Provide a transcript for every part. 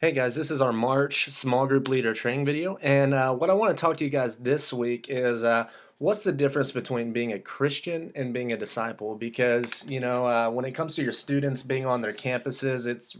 Hey guys, this is our March small group leader training video, and what I want to talk to you guys this week is what's the difference between being a Christian and being a disciple? Because when it comes to your students being on their campuses, it's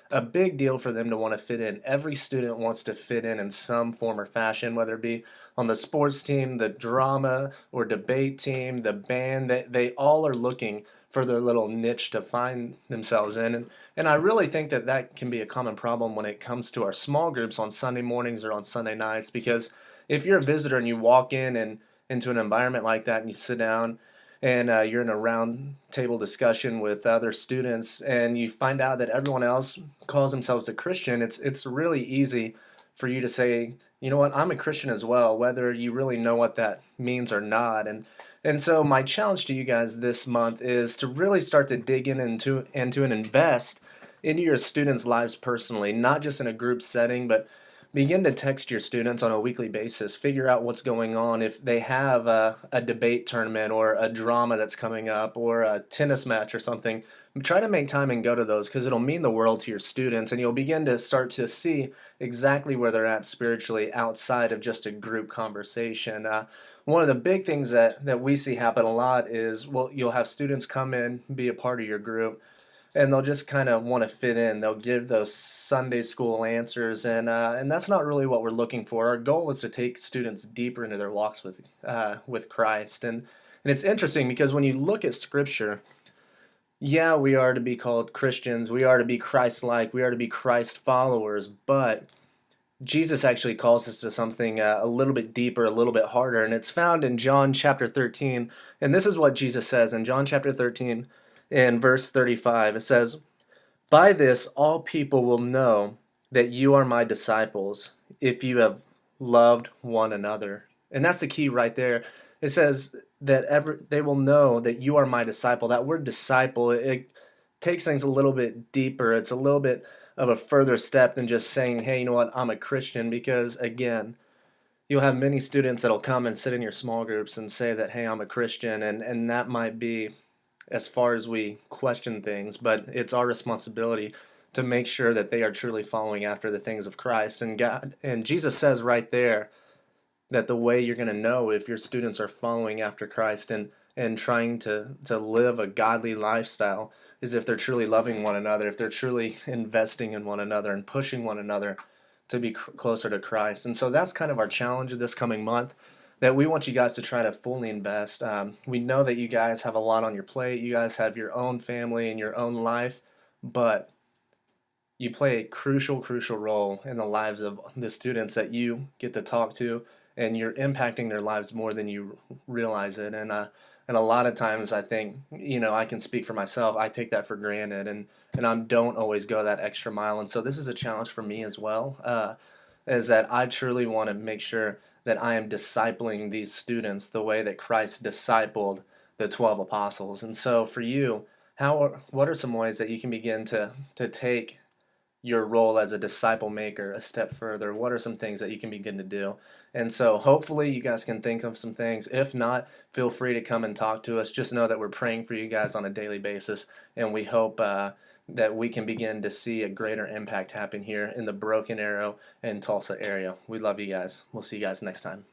a big deal for them to want to fit in. Every student wants to fit in some form or fashion, whether it be on the sports team, the drama or debate team, the band. They all are looking for their little niche to find themselves in. And I really think that that can be a common problem when it comes to our small groups on Sunday mornings or on Sunday nights. Because if you're a visitor and you walk in and into an environment like that and you sit down and you're in a round table discussion with other students and you find out that everyone else calls themselves a Christian, it's really easy for you to say, you know what, I'm a Christian as well, whether you really know what that means or not. And so my challenge to you guys this month is to really start to dig in into and invest into your students' lives personally, not just in a group setting, but begin to text your students on a weekly basis. Figure out what's going on. If they have a debate tournament or a drama that's coming up or a tennis match or something, try to make time and go to those because it'll mean the world to your students and you'll begin to start to see exactly where they're at spiritually outside of just a group conversation. One of the big things that we see happen a lot is, well, you'll have students come in, be a part of your group, and they'll just kind of want to fit in. They'll give those Sunday school answers, and that's not really what we're looking for. Our goal is to take students deeper into their walks with Christ, and it's interesting because when you look at Scripture, yeah, we are to be called Christians, we are to be Christ-like, we are to be Christ followers, but Jesus actually calls us to something a little bit deeper, a little bit harder, and it's found in John chapter 13. And this is what Jesus says in John chapter 13 in verse 35. It says, "By this all people will know that you are my disciples, if you have loved one another." And that's the key right there. It says that they will know that you are my disciple. That word disciple, it takes things a little bit deeper. It's a little bit of a further step than just saying, hey, you know what, I'm a Christian, because again, you'll have many students that'll come and sit in your small groups and say that, hey, I'm a Christian, and that might be as far as we question things, but it's our responsibility to make sure that they are truly following after the things of Christ. And God and Jesus says right there that the way you're going to know if your students are following after Christ and trying to live a godly lifestyle is if they're truly loving one another, if they're truly investing in one another and pushing one another to be closer to Christ. And so that's kind of our challenge of this coming month, that we want you guys to try to fully invest. We know that you guys have a lot on your plate. You guys have your own family and your own life, but you play a crucial role in the lives of the students that you get to talk to, and you're impacting their lives more than you realize it. And a lot of times, I think, I can speak for myself. I take that for granted, and I don't always go that extra mile. And so this is a challenge for me as well. Is that I truly want to make sure that I am discipling these students the way that Christ discipled the 12 apostles. And so for you, what are some ways that you can begin to take your role as a disciple maker a step further? What are some things that you can begin to do? And so hopefully you guys can think of some things. If not, feel free to come and talk to us. Just know that we're praying for you guys on a daily basis, and we hope that we can begin to see a greater impact happen here in the Broken Arrow and Tulsa area. We love you guys. We'll see you guys next time.